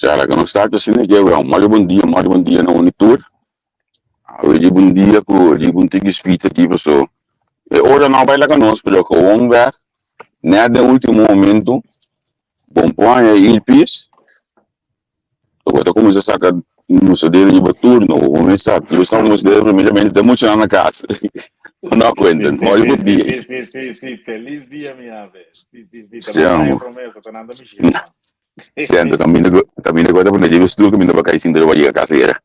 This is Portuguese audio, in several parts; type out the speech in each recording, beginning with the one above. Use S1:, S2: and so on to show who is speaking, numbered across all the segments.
S1: Cara, que não está assim, que é um mais bom dia na Unitur. De bom dia, de bom dia, espírito aqui, pessoal. Ora não vai lá com nós, pero que vamos ver, né, no último momento, bom, põe aí o piso. Agora começa a sacar no seu dedo de turno, começa, eu estamos primeiramente, temos que ir na casa. Não aguentam, mais bom dia.
S2: Sim, feliz dia, minha vez. Sim,
S1: Siamo.
S2: promessa, tá nada mexendo.
S1: Sento, cammino agora per il studio, cammino per caisi dove vai a casa era.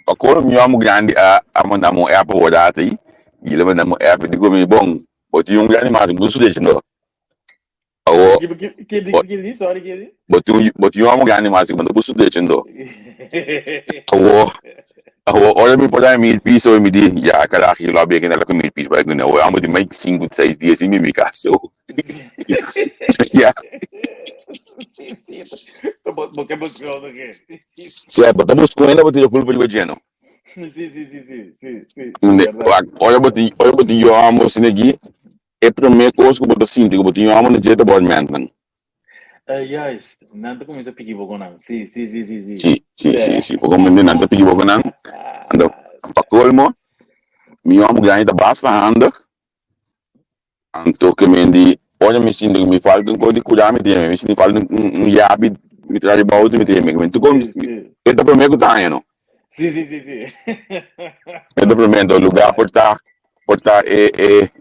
S1: Pakolo mi amo grandi a mandamo app wadata yi. Gila mandamo app di come bong. Boti yung grandi mas busu de chino. Awo.
S2: Sorry.
S1: Boti yung amo grandi mas mando busu de chino. Awo, ora mi podai mi piso e mi di ya kala ki lobby que nela com mi piso, vai que não, amo de mais 5, 6 dias em mi casa. Yeah.
S2: Porque buscou do quê?
S1: Sì, estamos com ela, botei a culpa de Geno.
S2: Sim.
S1: Olha, botei eu amo assim aqui. É para mim coisa que botei assim, que botei eu amo no jeito bom mesmo.
S2: Yes, nanti comincia a pergi boconan. Sì.
S1: Sì, come me nanti pergi boconan. Ando, pa colmo, mi amo ganhar da basta handig. Anto que me di, olha me sinto que me falta coisa de cuidar me tem, me sinto falta yabi, me traz balde me tem, me tu como, é da primeira que tá, não?
S2: Sì.
S1: É da primeira lugar portar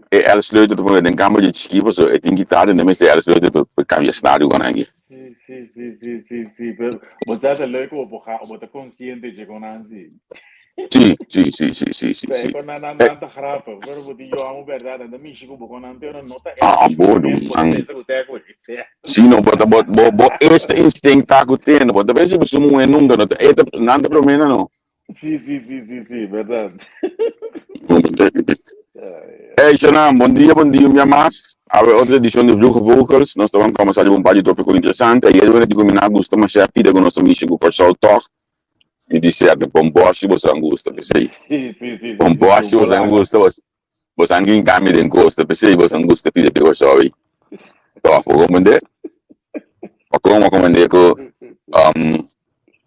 S1: ela sleutel te den kamer de skippen zo het ingitade nem se ela sleutel te cambia cenário com aqui.
S2: Sì. Você é louco ou você consciente de conanzi?
S1: Sì.
S2: Quando nada grapa, agora vou dizer eu amo verdade, ainda me chico boconante, eu não nota.
S1: Bom, sim, não, este instinto tá tendo, bota bem se você não é nunca, não, nada problema não.
S2: Sì, verdade.
S1: Xanam, bom dia, minha mas. A outra edição de Blue Vocals, nós estamos começando um par de tópico interessante. E eu digo que me gusta mais a pida com nosso amigo por Sol Talk. E disse que com boas você angusta, pensei.
S2: Sì.
S1: Com boas você angusta, você angin kami din costa, pensei você angusta pida por Sol. Então, vou recomendar.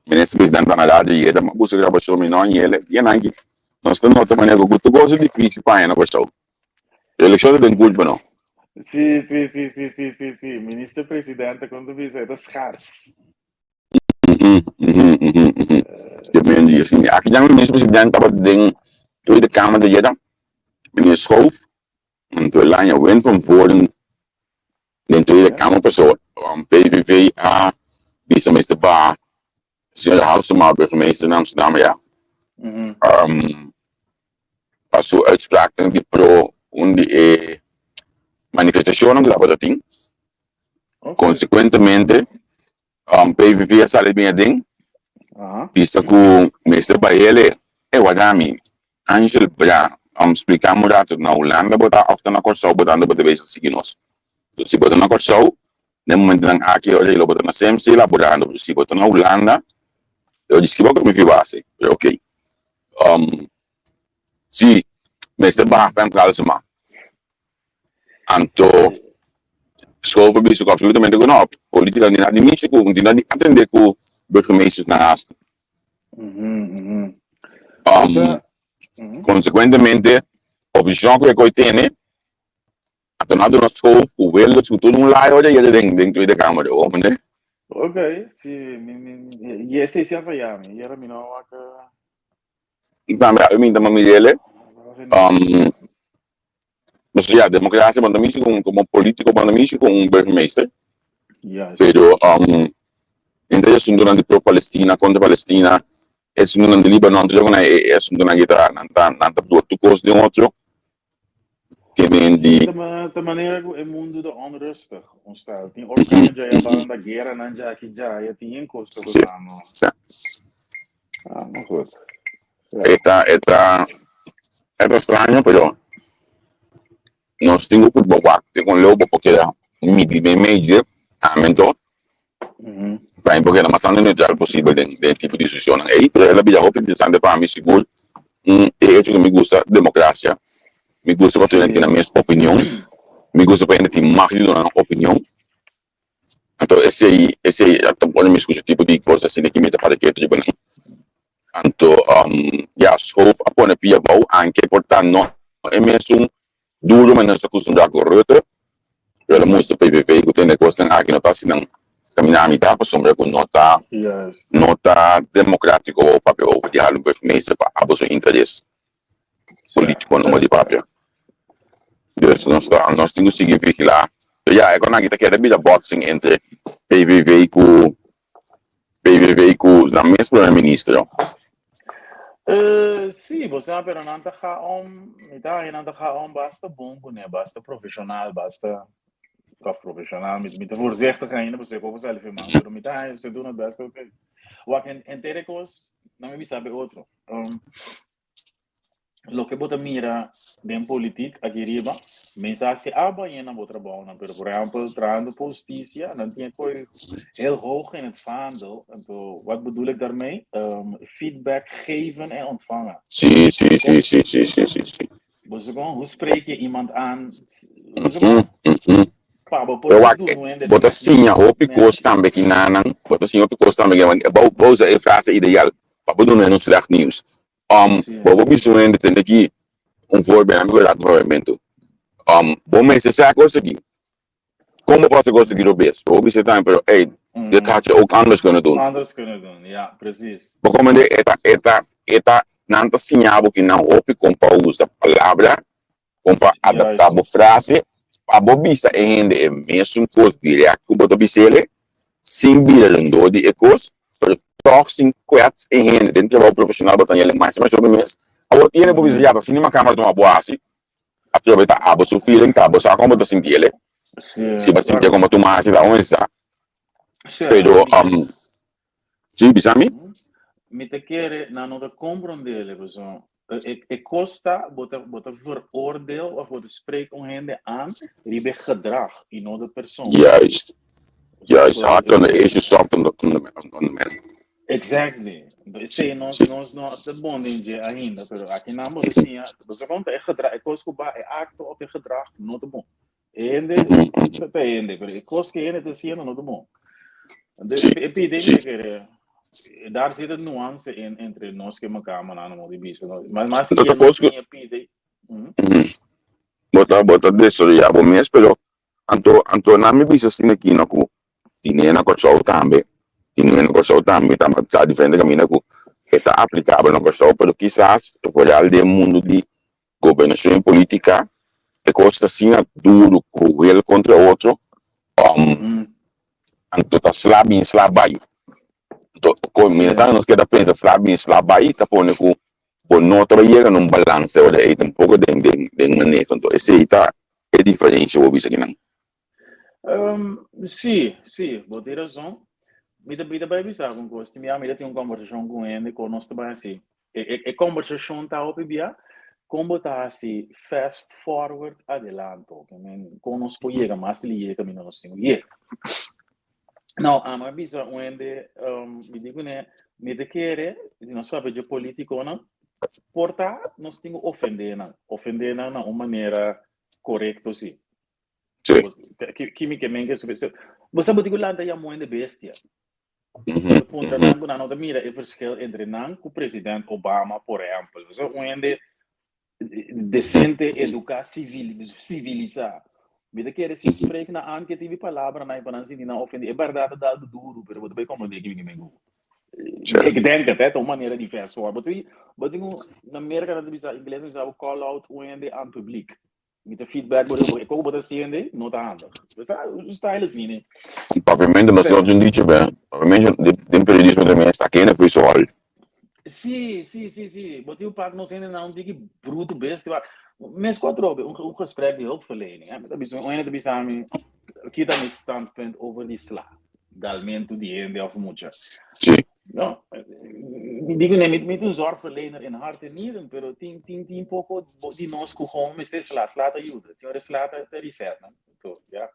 S1: Ministro presidente na rádio e ele busca gravação menor e ele aqui. Nós estamos nota maneira que tu gosta de crise para na questão. Eleição de culpa não.
S2: Sì. Ministro presidente quando visita Scars.
S1: Je bent hier zien. Aqui já o ministro presidente estava dentro da Câmara de Jeddah. Meneer Schoof. En toen lijn je win van voren. Dentro da Câmara pessoa. PVV, vice-minister Ba. Senhor Halsema, burgemeester in Amsterdam, ja. Passou uitspraak die pro die manifestazione della votating. Consequentemente, PVV sale bem ding. Visto que o ministro Baele e Wadami, Angel Bra, explicamos dato na Holanda, botar ofta na Corsau, botando para ver se nós. Se botar na Corsau, no momento em que eu botar na CMC, lá botando, se botar na Holanda, eu disse que me fui base, ok. Sì, minister Ba fem calma. Anto Schoof is ook absolutamente genoeg. Politica di nadimisce con di nadi attende con burgemeesters na as. Consequentemente, opposition que coitene, atonado no Schoof, o velo su todo un laio de ele dentro da Câmara, o né?
S2: Ok, sì, e se si avviamo, era minova che
S1: Então, eu me dá uma ele. Mas ja, democracia mandamici como político mandamici com burgemeester.
S2: Yes.
S1: Pero entre eles durante pro Palestina contra Palestina, eles durante Líbano, entre eles durante guitarra, nanta duas coisas de outro. Que vem de
S2: de maneira que o mundo é onrustig ontstaat. Tem orkanen já é banda guerra, não já que já é tem encosto do ano. Mas goed.
S1: Está estranho, pero nós temos que botar, com lobo porque midi bem meio aumento. Bem, porque na maçã neutral possível de tipo de discussão. Aí, pero ela bija hope interessante para mim seguro. Eu que me gusta democracia. Me gusta quando tem a minha opinião. Me gusta quando tem mais de uma opinião. Então, esse até pode me escutar tipo de coisa assim que me tá para que tipo nem. Então, ja, schoof apone pia bau anche portando é mesmo duro mas nessa coisa da correta. Ela mostra PVV que tem negócio aqui não tá assim não caminhar a mitad para sombra com nota democrático ou papel ou de halo burgemeester para abuso interesse político no de papel. Dus nós temos que seguir vigilar. Ja, é quando kita quer a boxing entre PVV na mesma primeiro-ministro.
S2: Sì, possiamo però non gaan basta bom, né? Basta profissional, basta profissional, met voorzichtig ainda, você como zelf man, pero met hij ze doen het beste ook. Wat en terecos, não me sabe outro. Lo que bota mira den politiek aqui riba, mensagem aba na outra bona, pero por exemplo, trando justiça, dan tem coi heel hoog in het vaandel. Então, wat bedoel ik daarmee? Feedback geven en ontvangen.
S1: Sim.
S2: Você hoe spreek je iemand aan?
S1: Bota assim, a roupa custa também que não, bota assim, a roupa custa também que bauza é frase ideal para poder não slecht nieuws. Bobo bisogna entender que voorbeeld, amigo dat provavelmente. Bom mensen zeggen coisa aqui. Como posso conseguir o best? Bobo bisa time, pero hey, dit had je ook anders kunnen doen.
S2: Anders kunnen doen, ja, precies.
S1: Porque como eta nanta sinhabo que não roupa com pausa palavra, com para adaptar a frase. A bobista ainda é mesmo coisa direto, bota bisele, sem birando de ecos, pero toch sem quets ainda dentro do profissional botar ele mais sobre mês. A outra tiene bobista já para finir uma câmera de uma boa assim, aproveita a boa seu feeling, tá boa como tu sentir ele, se você sentir como tu mais da onde está. Pero sim, bisami?
S2: Me te quer na nota compreender, pessoal. Costa bota veroordeel of bota spreekt onhende aan die gedrag in de persoon.
S1: Juist, hard on the issue, soft on the man.
S2: Exactly. Sei nós te bonding ainda, pero aqui na moda assim, você conta gedrag, Coscuba é acto of gedrag, não te bom. Ende, pero Cosque ende te zie não te bom. De epidemia que daar zit een nuance in entre nós que elkaar maar aan de bies. Maar se je misschien je pide.
S1: Bota desse já bom mês, pero anto na me bisa sine aqui na ku tinha na show também tá diferente caminho ku está aplicável na show, pero quizás por al de mundo de governação política é costa assim duro cruel contra outro anto tá slabai con mensaje nos queda pensar slab aí tá pondo com não trabalha num balanço ou daí um pouco de manejo então esse tá é diferente o bicho aqui não
S2: sim vou ter razão me vai pensar com você me amiga tem uma conversação com ele com nós também assim é conversação tá o bia como tá assim fast forward adelanto que com nós pode mais ali caminho nós sim não, a bisa onde me digo né, me de querer, nós sabemos de político não, porta nós temos ofender na uma maneira correta sim. Que me que você pode dizer lá já muito bestia. Ponto não da mira o verschil entre não com o presidente Obama por exemplo, você onde decente educar civilizar. Me quer se spreek na aan que tive palavra na empanança de não ofender é verdade dado duro, pero você vai compreender que me ik denk het, hè, de maneira de fast forward. Wat na Amerika dat bisa inglês não sabe call out onde aan publiek. Met de feedback ik ook wat zien não tá handig. O style assim, né?
S1: Provavelmente nós não dicho bem. Provavelmente de periodismo também está aqui na pessoal.
S2: Sim. Wat o pack nos ainda não diga bruto besta. Mas quatro um gesprek die hulpverlening. Dat is een bisa aqui tá meu standpunt over die sla. Galmento de ende of mucha.
S1: Sim.
S2: No, digo met een zorgverlener in hart en nieren, pero tem pouco de nós com home este sla ajuda. Tem hora sla te reset, né? Então, ja.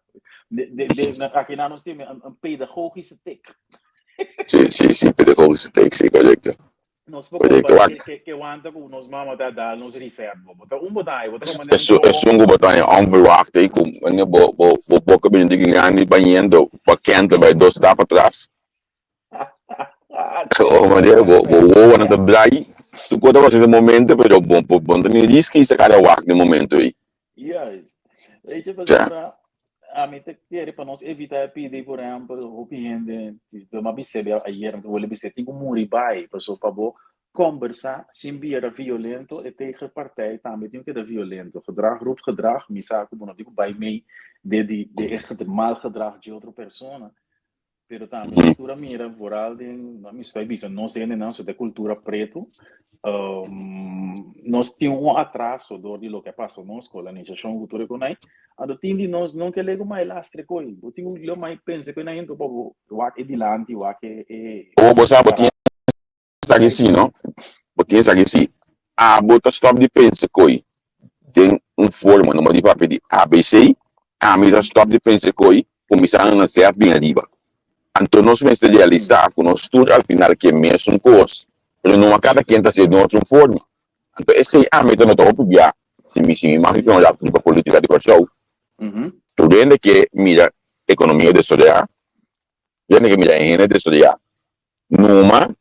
S2: Aqui nós temos een pedagogische tik.
S1: Sim, pedagogische tik, sim, correto.
S2: Nós
S1: Pode
S2: focamos
S1: que
S2: que aguenta com nós vamos dar nos reserva. Bota botar como
S1: é um botar em onverwacht aí com bo boca bem de ganhar banhando para quente vai dois dá para trás. O maneira bo na da blai. Tu conta você no momento, pero bom tem risco isso cara wacht no momento aí.
S2: Yes. Weet je, a mim te querer para nós evitar pedir, por exemplo, o cliente, uma percebe ayer, eu vou lhe dizer, tem um muribai, pessoal, para conversar, sem vier violento, e tegen partij, também tem que ser violento. Gedrag roept gedrag, misa como não digo, bij mij, de echt mal gedrag de outra pessoa. Pero também mistura mira, vooral de, não estou dizendo, não sei nem não, de cultura preto, nós tínhamos um atraso do que passa na escola, na gestão cultura com nós, a do tindi nós não queremos mais lastre coi, eu tenho eu mais pensa que nós então para o que dilante, o que
S1: é o você botinha sabe assim, não? Botinha sabe assim. A bota stop de pensa coi. Tem forma numa de papel de ABC, a mira stop de pensa coi, começar a nascer bem arriba. Então nós vamos realizar com nós tudo al final que é mesmo coisa. Pero não a cada quem está sendo outra forma. Então esse a meta não está obvia. Se me imagina que nós temos política de corção. Tu vende que mira economia de estudar, vende que mira higiene de estudar. Numa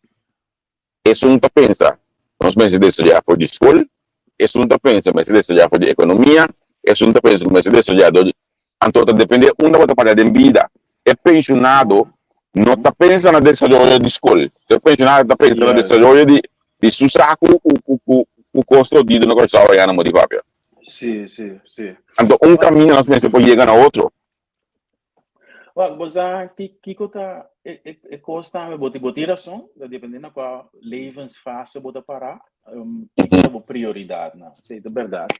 S1: é um tá pensa. Nós pensamos de estudar for de escola, é um tá pensa mas de estudar for de economia, é um tá pensa mas de estudar de então depende onde você pagar de vida. É pensionado não está pensando no desenvolvimento de escola. Está pensando no desenvolvimento de susaco o custo de não gostar de ganhar na papel.
S2: Sim.
S1: Então, caminho nós pensamos pode chegar a outro.
S2: Mas que coisa é custa me botar razão, dependendo da qual levensfase você parar, é prioridade, não? É verdade.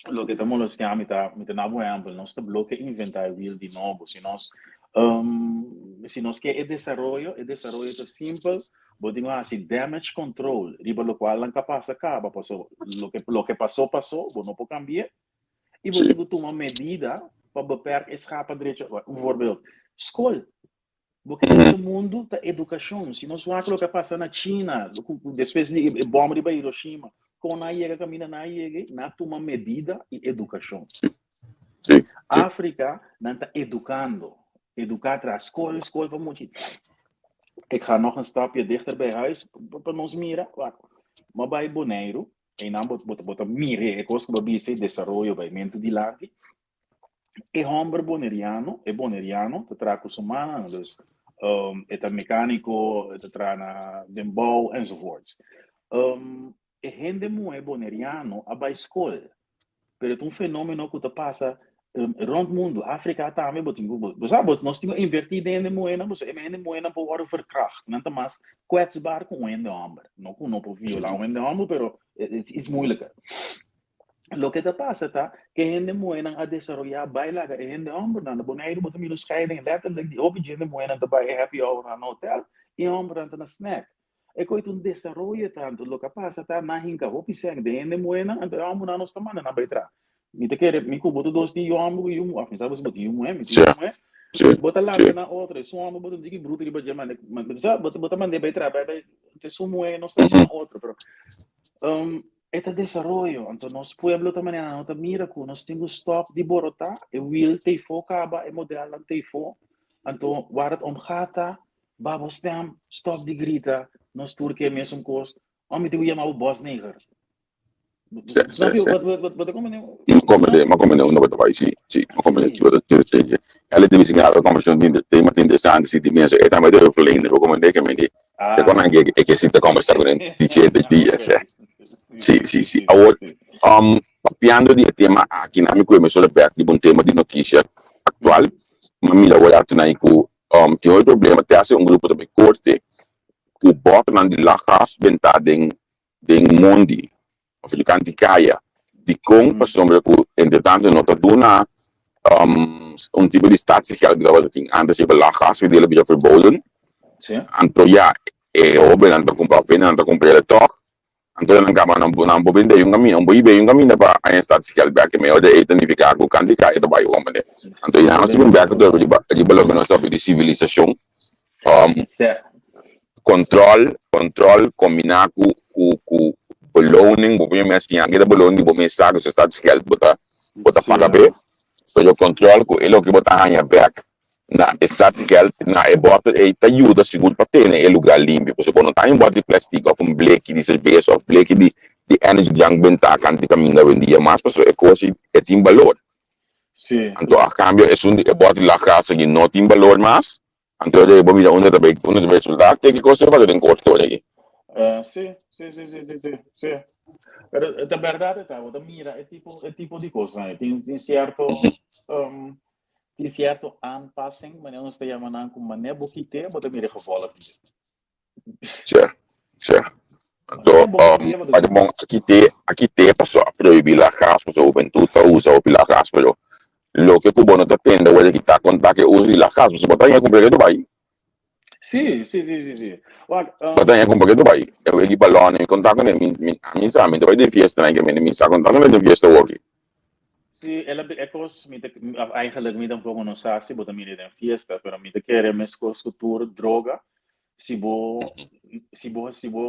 S2: Lo que estamos listando, na exemplo, nós estamos bloque inventar de novo, se nós quer desenvolver é simples, podemos assim damage control, riba lo qual não capaz acaba, passou, lo que passou, não pode cambiar, e podemos tomar medida para beperken escapa direito, voorbeeld, escola, porque todo mundo da educação, se nós vamos o que passa na China, depois de bomba de Hiroshima, quando a chega caminha na chega, na toma medida e educação.
S1: Sim.
S2: África não está educando para a escola para muito. Ik ga nog een stapje dichter bij huis, para nós mirar, mas bij Bonaire, e não bota mire, ik was que babise desenvolvimento bij mento de lante, e hombre boneriano, te traga os humanos, é mecânico, te traga dembow, enzovoorts. E gente muito boneriano a bij escola, pero é fenômeno que passa rond mundo, África também, nós temos invertido em moeda, mas em moeda para worden verkracht, não é mais kwetsbaar com o ende homem, não para violar o ende homem, pero é moeilijker. Lo que passa tá, que gente moeda a desenvolver bailar, gente homem, na Bonaire, botam menos scheiding, letterlijk die op gente moeda bij happy hour no hotel, e homem na snack. É coisa desenvolve tanto, lo que passa tá na hinca, hopi seng, de gente moeda, então homem na nossa mano na beitra. Me te quer me cubo dos de homem e um, afim sabe botar um é, bota lá na outra, só homem bota de bruto de badia mas bota mande beitra, vai te sumo é não sei outra, pero este desenvolvimento, então nós pueblo também não tá mira com nós temos stop de borota, e will te focaba e modelo te fo, então waar het gaat, babostem, stop de grita, nós turque mesmo coisa, homem te chama o boss neger. Snap je wat ik
S1: ma come non dove vai sì ma come alle devi segnalare come sono di tema interessante si dimenso e tamai devo flende come che mi di e quando anche che si te conversare con dicendo di sì ora piano di tema aqui na mico me solo per un tema di notizia attuale ma mi lavorato na iku ti ho il problema te hace un gruppo di corte ku bot nan di lagas benta den mondi of je kan die kaya die kon persoonlijk inderdaad nota dona tipo di staatsgeld dat ding anders je belagas we delen beetje verboden anto ja oben anto comprar venda anto comprar toch anto nan gama nan bobinde yung cammino un boibe yung cammino pa ay staatsgeld back me ode eten die ka ko kan die kaya to bayo komende anto ja nas bin back to die belofte no stop die civilisatie control combinado com beloning, bom mesmo assim, aquele beloning bom mensagem se está descendo, bota paga bem, pero control com ele que bota ganha back na stadsgeld na e bota e te ajuda seguro para ter né lugar limpo, porque quando tá em bota de plástico ou blake de cerveja ou blake de energy drink benta kan de caminho vendia mais, porque é coisa é tem valor.
S2: Sì.
S1: Então a cambio é um bota lá casa que não tem valor mais. Então eu vou mirar onde o resultado tem que coisa para ter corto aí.
S2: Sì, sì, sì, sì, sì, sì, sì. Pero de verdade, tá, o da mira é tipo de coisa, né? Tem certo aanpassing, mas não está chamando como mané boquite, mas também é gevolg.
S1: Certo.
S2: Mané
S1: Então,
S2: boquite, mas
S1: para bom aqui tem passou a proibir a casa, porque o ventura usa o pila casa, mas lo que cubo não está tendo, o que está contar que usa a casa, você botar em comprar do Dubai.
S2: Sì, sì, sì, sì, sì. Guarda,
S1: Botar em comprar do Dubai. Eu aqui balão, contar com ele, a mim sabe, então vai ter festa, né, que me sabe contar com ele de festa hoje.
S2: sì, è cosa, eigenlijk mi dan poco non sa, si bota mi den fiesta, però mi te chiede mesco cultura, droga, si bo,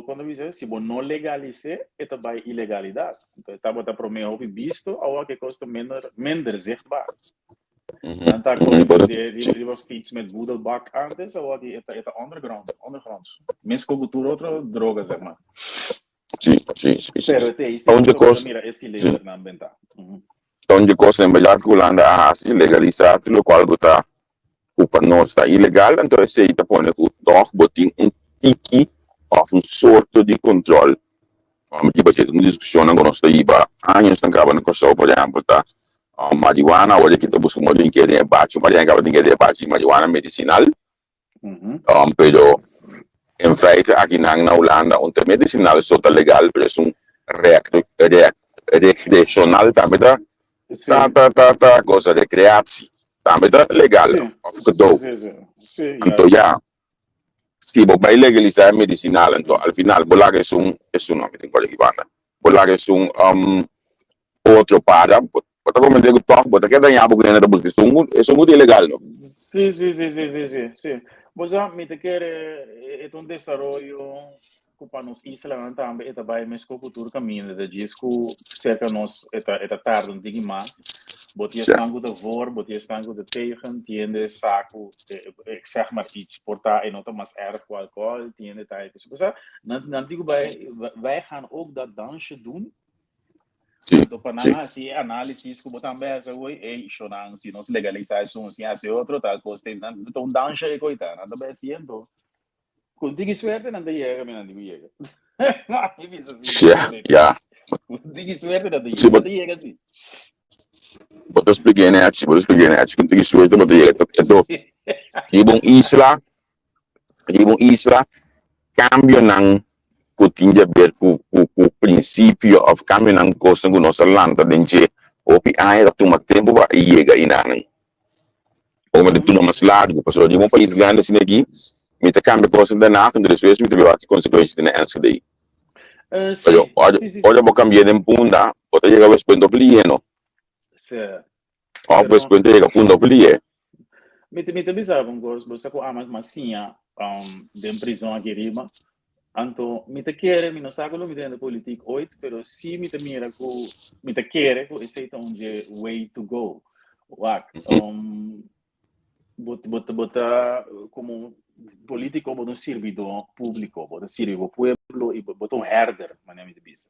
S2: quando mi dice, si bo non legalize, e daarbij illegaliteit. Dat wordt pro me ook visto, al che costa minder zichtbaar. Dan daar komt die fiets met boedelbak aan, dus al die het underground. Mesco cultura, outra droga, zeg maar.
S1: Sì.
S2: Pero te is
S1: Onde costa,
S2: mira, é ilegal na ambiental.
S1: onde costa em Belhar Kulanda a legalizado, lo qual está para nós está ilegal, então esse aí está pondo que o toch botin tiki of sorte de controle. Tipo, c'è una discussione con nostra IVA, anni stanno cavando con sopra, per esempio, marijuana, voglio che tu buschi un modo di chiedere baci, ma anche di chiedere baci marijuana medicinal, però in feite aqui na Holanda, onde medicinal é só legal, mas um recreacional também tá coisa recreatie, também tá legal,
S2: Sì,
S1: então já se vai legalizar medicinal, então al final bolar é nome tem coisa que banda, bolar é outro para, bota como digo toque, bota que daí a pouco ainda busca é muito ilegal, não?
S2: Sì. Mas mi te chiede, è un desarrollo para nos Islândia também, e também mesmo cultura caminho, de disco cerca nos, tarde um pouquinho mais, botia stango de voor, botia stango de tegen, tiende saco, ik zeg maar iets, porta en nota mas erg alcohol, tiende tijd. Dus dan digo wij gaan ook dat dansje doen. Então, para se análise que botar bem hoje é chorando se nós legalização se hace outro tal coisa então dança é coisa nada bem então contigo suerte não chega me não chega
S1: Yeah.
S2: contigo suerte não chega assim
S1: Bota expliquei né contigo suerte bota chega então isla cambio não tinha a ver com o princípio of cambio não coisa com nossa landa dentro o que aí da toma tempo para chegar aí não como de tudo mais largo passou de um país grande assim aqui me te cambia coisa da na quando isso me te vê aqui consequências de antes daí olha vou cambiar de punta pode chegar ao ponto pleno ou depois ponto chega ponto pleno
S2: me te bizarro um gosto você com a mais massinha de prisão aqui riba. Então, me te quer, me não sabe o que me política hoje, mas se me te mira com, me te quer, com esse é way to go. Bota como político, bota servidor público, bota servidor pueblo e bota herder, mas me te bisa.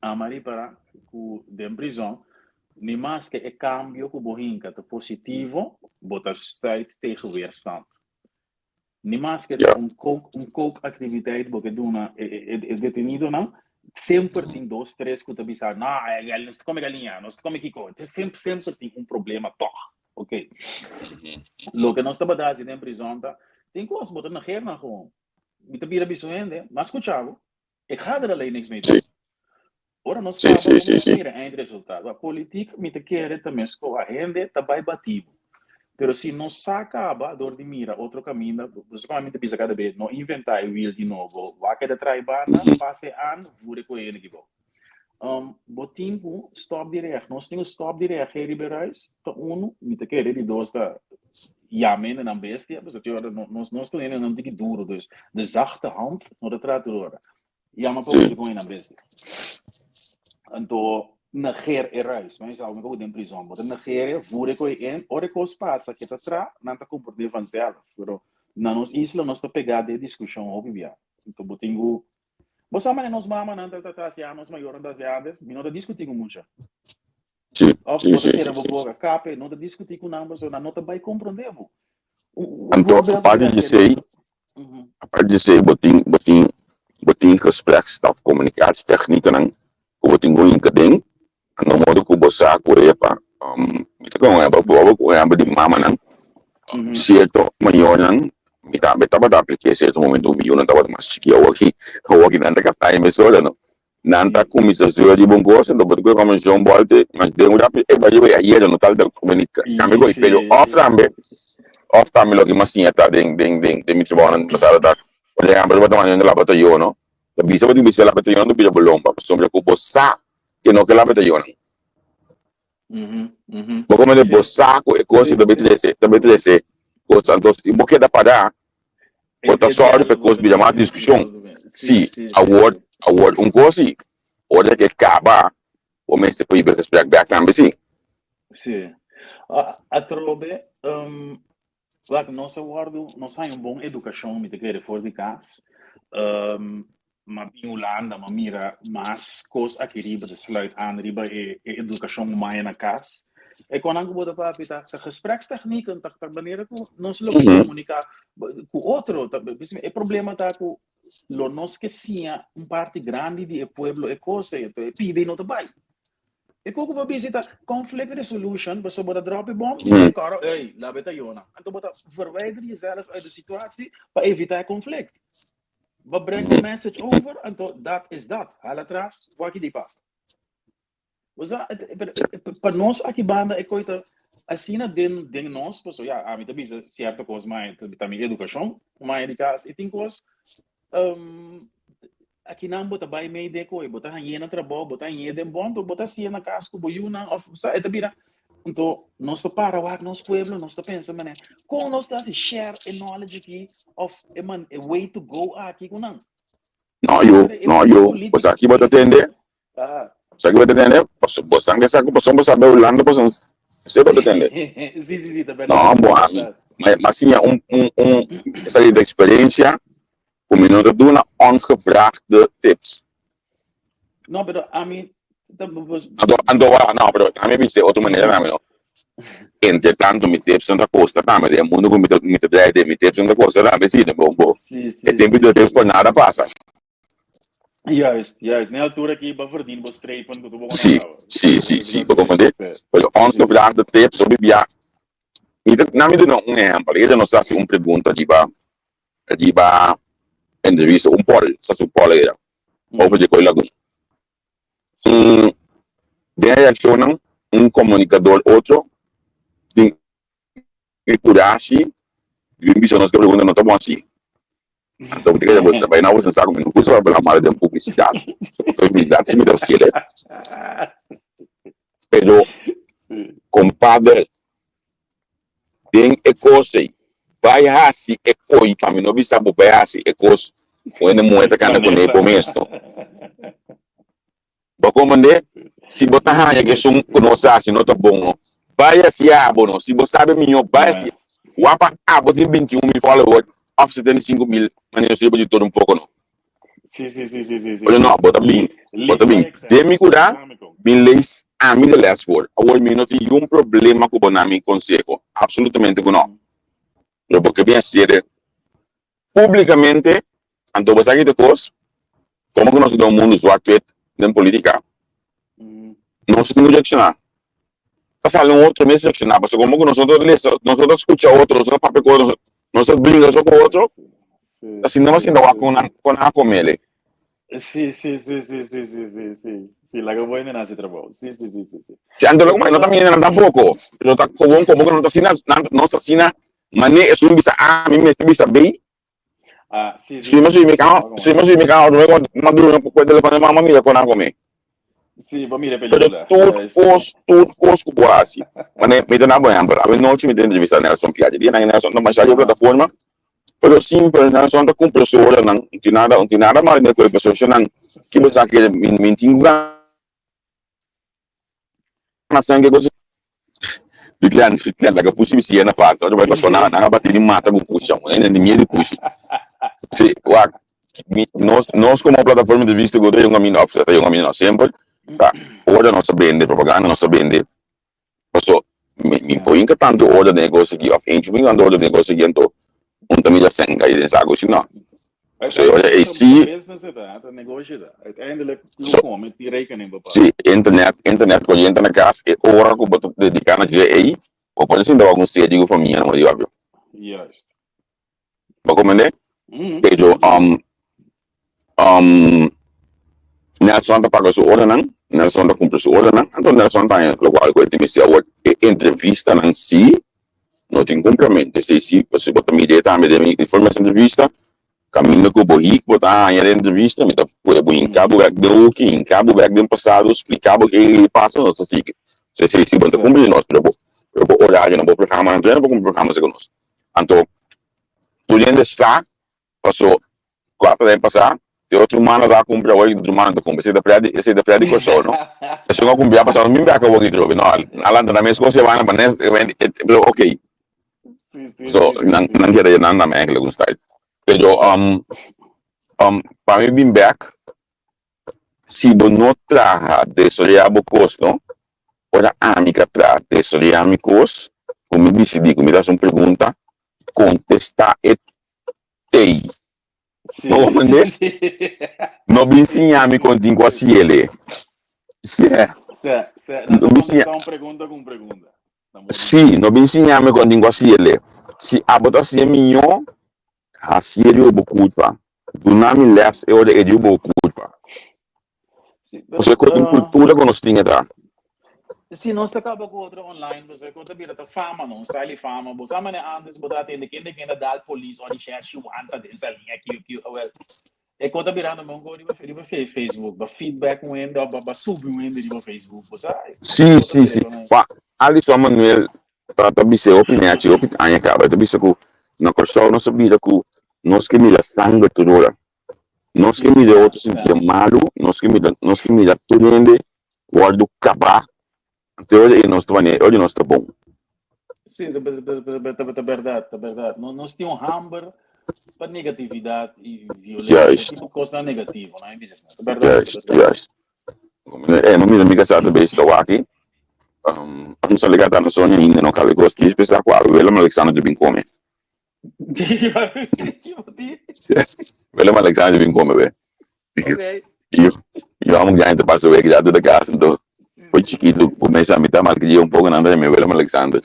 S2: A Maria para com de prisão, nem mais que é cambio que bohinca positivo, bota state tegen weerstand. Niet mais que coke activiteit porque duna detenido não sempre tem dois três que pensar nós come galinha nós come kiko sempre tem problema toch ok lo que nós estamos fazendo em prisão tá tem coisas botar na guerra gewoon me te pira bisoende mas escuchava ik ga er alleen niks mee doen ora nós estamos a eind resultado a política me te quer também com a rende tá bem batido. Pero se não acaba dor de mira outro caminho, você realmente precisa cada vez não inventar o wheel de novo, vai que de traibana, passe an, vure com ele que bom. Botimpo stop direct, nós temos stop direct liberais, tá me te querer de dois da ja, men en bestia, dus het nós toen een dikke duro, dus de zachte hand, no de trator. Ja, maar
S1: Sim.
S2: pode com a bestia. Então, neger eruis, mas algo que eu em prisão, mas neger, voer ik in, ora que os passa que tá tra, não tá comportando vanzelf, pero na nos isla nós tá pegada de discussão ao vivia. Então, botingo, você mas nós mama não tá tá se anos maior das áreas, não tá discutindo muito.
S1: Sim,
S2: Of
S1: sim,
S2: você
S1: sim,
S2: será
S1: sim, sim.
S2: boa cape, não tá discutindo com ambos, não tá vai compreender.
S1: Então, a parte de ser, botin gespreksstaf, communicatietechnieken, en botin going kading, en dan moet ik bosa ko pa, mita ko nga ba di mama nang, sierto mayor nang, mita ba da application sierto momento yun ang tawag mas sikiya wagi nanta ka time solo no. Nanta kumisa zero di bongos, no but ko kama John Bolte, mas de una ba iba ayer no tal da comunica. Kami ko ipelo off time lo que mas niya ding mitrabaho pasado ta. Wala nga ba naman yung labata yun, no? Bisa ba din bisa labata yun, no bisa bolomba. Sombra ko bosa, que no que labata yun. Bako man bosa ko ekosi da bete ko santos e boke da pada. Bota sorte pe cos bija ma discussão. Si, award cosi. Ora que acaba o mês depois be gesprek back aan besi.
S2: Sim. A trobe, like nossa guardo, nós hay bom educação, me te querer for de casa. Maar in Holanda, maar mira, mas coisa aqui riba de sluit aan riba educação mais na casa. E quando eu vou para a gesprekstechniek, então a maneira que nós lo comunicar com outro, o problema está com nós que sim, parte grande do povo é coisa, então pede não vai. E como vai visitar conflict resolution, você pode drop bomb, você cara, ei, lá beta Jona. Então bota verwijder jezelf uit de situatie para evitar conflict. We brengen de message over en dat is dat. Haal atrás, wat je die passa. Para nós aqui banda é coisa assim den nós, pois ja, a mim também certa coisa mais também educação, mais educação, e tem coisa aqui não bota vai meio de coisa, bota aí na trabalho, bota aí de bom, bota assim na casa com boiuna, of sa também. Então, nós para o nosso povo, nós pensamos, né? Como nós estamos share a knowledge aqui of a way to go aqui com não.
S1: Não, eu, você aqui vai atender. Você aqui vai atender, você não sabe que você sabe Holanda, você vai atender.
S2: Sim, também.
S1: Não, bom, mas sim, essa aí da experiência, o minuto de uma ongevraagde tips.
S2: Não, mas a mim
S1: no, pero a mí me dice otra manera, no. Entre tanto mi tips son da costa, dame, el mundo con mi te mi tips son da costa, dame, sì, bombo. E tempo de tips por nada passa.
S2: Juist. Na altura que vai verdienen, vai strepen, tudo bom.
S1: Sì, vou compreender. Pero ons no vraag de tips sobre via. Na me não exemplo, ele não sabe uma pergunta de ba entrevista poll, sa su poll era. Over de coisa algum. De reaccionam comunicador outro e coragem de ambicionar que a pergunta não está bom assim. Então, você também não você sabe como não vai falar mal de publicidade. Publicidade se me dá esquerda. Pero, compadre, tem coisa vai assim e coi para mim não vi sabe vai assim e coisa quando moeda cana com ele começo. Comandante, se botar raia que são conosco, não tá bom, vai assim, bom, se você sabe melhor, vai assim, o apa, botem 21 mil followers, off 75 mil, mas eu sei de todo pouco, não.
S2: Sim.
S1: Olha, não, bota bem, tem me cuidar, bem leis, a mim de last word, agora não tem problema com o nome conselho, absolutamente não. Porque bem assim, publicamente, então você aqui de coisa, como que nós damos mundo zoado na política, nós temos que reaccionar. Está saindo outro mês reaccionar, porque como nós escutamos outros, nós brincamos só com outro, assim não vai dar com ele.
S2: Sim. Lá que eu vou ainda nesse trabalho. Sim.
S1: Se ando logo, mas não está me tampoco. Não está como que não está assinando, mas nem é bisa mim me bisa bem.
S2: Sim.
S1: Se mas me carro, luego maduro no puede telefonar mamá mira con algo me.
S2: Sì, poi mi
S1: Pero
S2: pellicola.
S1: tudo custo quase. Mas me dá na banha, a noite me dá entrevista Nelson Piaggi. Dia na Nelson na mais plataforma. Pero simple Nelson da compressora não tem nada mais na coisa pessoa não que você que mentinho na sangue coisa Fitland laga pusi misi na parte. Ora vai passar na bateria mata com puxa. Ainda nem medo puxa. Sim, nós como plataforma de vista agora é um caminho off, é um caminho sempre. Tá, ora nossa vende propaganda, nossa vende. So, mi põe que tanto ora de negócio aqui, of entry, mi quando ora de negócio aqui, então, também já sem cair nessa água, assim, não. So, olha, e se...
S2: Business het negócio da. Uiteindelijk,
S1: So,
S2: met die rekening bepalen.
S1: se internet, quando entra na casa, é hora que eu dedicar na dia aí, ou pode ser algum sede de família, não é óbvio.
S2: Juist.
S1: Mas como é? Então, Nelson tá paga sua hora, não? Nelson tá cumpre sua hora, não? Então, Nelson tá em local que ele me se entrevista, não se, não tem complemento. Se você botar minha ideia, tá, me dê informação de entrevista, caminho que eu vou ir, botar a entrevista, me tá, eu vou em cabo back do que, em cabo back do passado, explicar o que passa, não sei se você cumpre nós, eu vou olhar, eu não vou programar, eu não vou cumprir programa com nós. Então, tu ainda está, passou 4 anos passar, e outro humano vai cumprir hoje, outro humano vai cumprir, esse é da predicação, não? Se eu não cumprir, passar, não me vai que eu vou aqui, não, além da minha coisa, vai na panela, ok. So, não quero nada na minha com style. Pero, para mim, bem back, se você não traga desoriar o custo, ou a amiga traga desoriar o custo, como decidi, como me dá uma pergunta, contestar é tei. Não, não me ensinar-me contigo assim ele. Sim.
S2: Não me ensinar uma pergunta com pergunta.
S1: Sim, não me ensinar-me contigo assim ele. Se a botação é minha, assim ele é culpa. Do nome less, eu é de culpa. Você conta cultura que nós temos lá.
S2: Sim, nós acaba com outra online, você conta bem da fama, não sai de fama, você amanhã antes botar atender quem da polícia, onde share she wanta dessa linha aqui, well. É conta virando meu gol de Facebook, ba feedback um ainda, ba sub um ainda de Facebook, você.
S1: Sim. Ali só Manuel, tá bem opinião, opinião acaba, tá bem que na questão não sabia que nós que mira sangue tudo. Nós que mira outro sentir malo, nós que mira tudo ainda, guarda acabar. Então, hoje nós estamos bom.
S2: Sim, é verdade. Nós temos hamburger para negatividade e violência, tipo coisa negativa, não é? É verdade.
S1: Yes. Não me amiga sabe bem, estou aqui. Não sei ligar na Sônia ainda, não cabe coisa que especial com a William Alexander de Bincome. William Alexander de Bincome, velho. Eu amo ganhar de passo, velho, que já da casa, então. Foi chiquito, começa a me dar mal que um pouco na andar, meu William Alexander.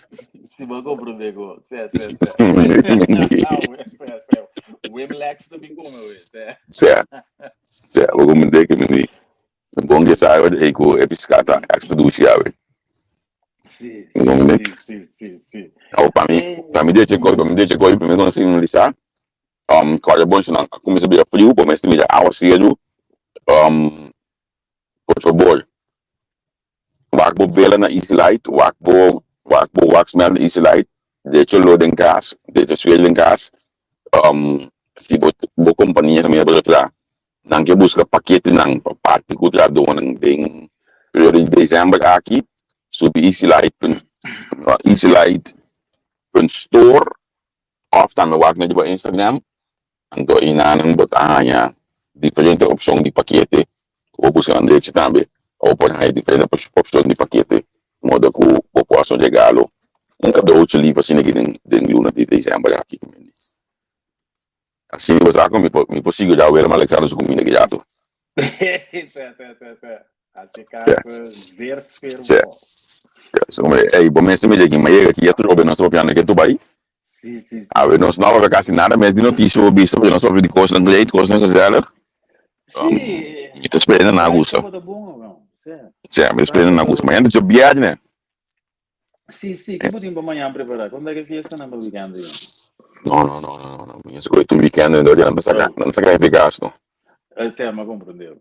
S2: Se vou compreender, Wimlex também como
S1: vou comentar que me bom que sai hoje com episcata extra do chave.
S2: Sim.
S1: Para mim deixa coi primeiro assim no lisa. Qual é bom se não começa a vir frio, começa a vir água cedo. Por favor. Wakbo vela na easy light, wakbo waxmel na easy light, deixa load em casa, deixa swell em casa. Se bo companhia kami ba tra, nang que busca paquete nang parte ko tra do nang ding periode de dezembro aqui, sub easy light store of tan wak na di Instagram, ando inanang botanya diferente opção de paquete, ou busca andete também. Ou pode ter diferentes opções de paquete, modo que eu possa regalo cada 8 livros assim aqui em luna de dezembro aqui. Assim você sabe me possível já ver mas Alexandre com minha guiado.
S2: Assim casa zero esfero.
S1: So bom mesmo me aqui mas aqui é tudo bem nós vamos piano que tu vai.
S2: Sim.
S1: A ver nós não vai quase nada mas de notícia eu vi sobre nós sobre de coisa inglês, coisa naquela.
S2: Sim.
S1: E tá esperando na Augusta. Me esperando na Augusta. Mas ainda tinha viagem, né?
S2: Sim. Que tempo amanhã preparar? Quando é que fiesta na weekend?
S1: Não. Minha escolha tu weekend ainda não sacar eficaz, não.
S2: Até me compreendeu.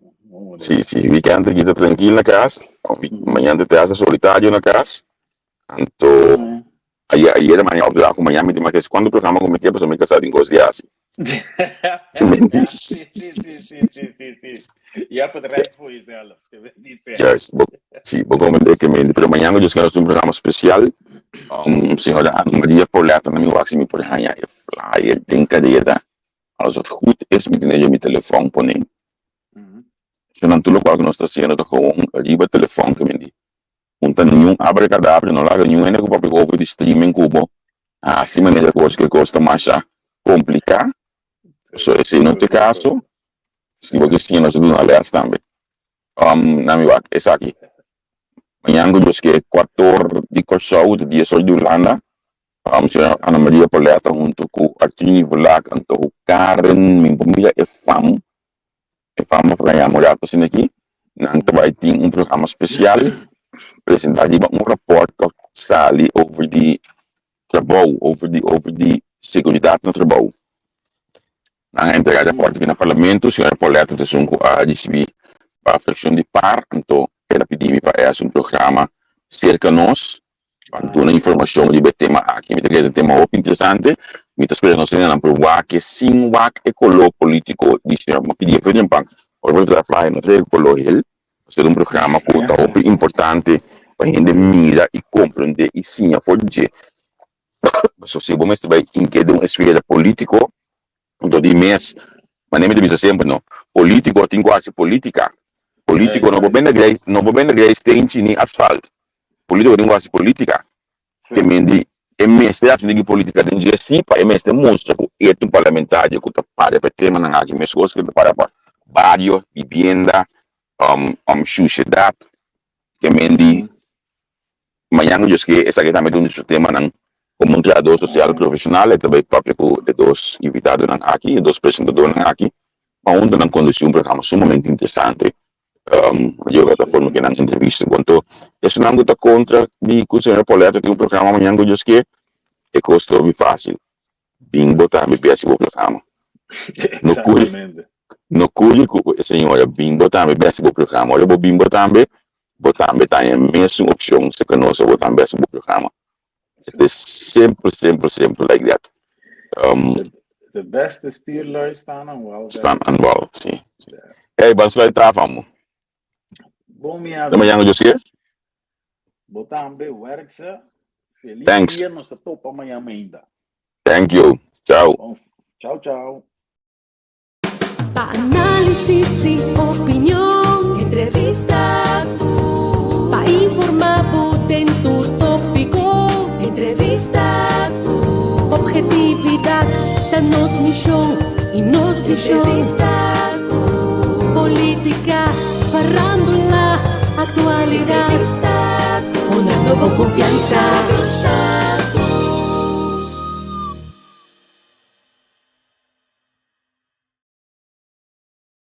S1: Sim, sim, weekend aqui tá tranquilo na casa, amanhã de terça solitário na casa, então, aí era manhã, amanhã me diz quando o programa como é que é, pessoal me casar em gosto de assim.
S2: Sim. E a bedrijf voor jezelf.
S1: Juist, sim, vou comentar que me pero amanhã eu quero um programa especial, senhora Ana Maria Pauleta, na minha waxi me por hanha, e flyer, tem cadeira, als het goed is, met een je telefoon ponen. So natuurlijk ook nog steeds dat gewoon riba telefoon que mendi. Unta nenhum abracadabra, não larga nenhum ainda que o over de streaming cubo. Assim maneira que custa mais complicar. So esse não te caso, se você sim nós não aliás também. Na minha vaca, esse aqui. Amanhã eu acho que é 14 de Corsau, de dia sol de Holanda. Senhora Ana Maria Pauleta junto com Artini Vlak, então Karen, minha família é fam. E vamos ganhar morado assim aqui. Nang vai ter programa especial. Apresentar rapport que sali over die trabalho, over die seguridade no trabalho. Nang entregar rapport aqui no parlamento, a senhora Pauleta de Sunco a receber para a fração de par, então ela pediu para esse programa cerca nós, para dar informação de tema aqui, me tem tema muito interessante. Muitas pessoas não sabem provar que sim, o ecolo político de senhora me pediu para exemplo, over the fly no ecolo ele, ser programa que é importante para a gente mirar e compreender e sim a forte. Se você vai em que de esfera político, então de mês, mas nem me diz sempre não, político tem quase política. Político não vou bem na estente nem asfalto. Político tem quase política. Que mendi é mês de ação de política de dia sim, para mês de mostra que é um parlamentar que está para tema na aqui mês coisas que para barrio, vivienda, sociedade, que mendi amanhã eu acho que essa aqui também é um tema na comunidade social profissional, também próprio de dois invitados aqui, dois apresentadores aqui, onde não conduziu um programa sumamente interessante. Eu da forma que na entrevista quanto isso não está contra de que o senhor Pauleta tem um programa amanhã que eu acho que é custo fácil bem botar me peça o programa no cuide que senhora bem botar me peça o programa olha bem botar me tá a mesma opção se que nós botar peça o programa é sempre like that
S2: de beste stuurlui staan aan
S1: wal sim vamos lá entrar vamos
S2: bom minha
S1: amanhã eu acho que
S2: botar werk ze feliz
S1: Thanks.
S2: dia nos top amanhã ainda.
S1: Thank you. Ciao.
S2: Bom, tchau.
S3: Pa-análisis y opinión, entrevista, pa-informar dentro tópico, entrevista, objetividad, danos misión y nos entrevista, política, farándula, actualidad.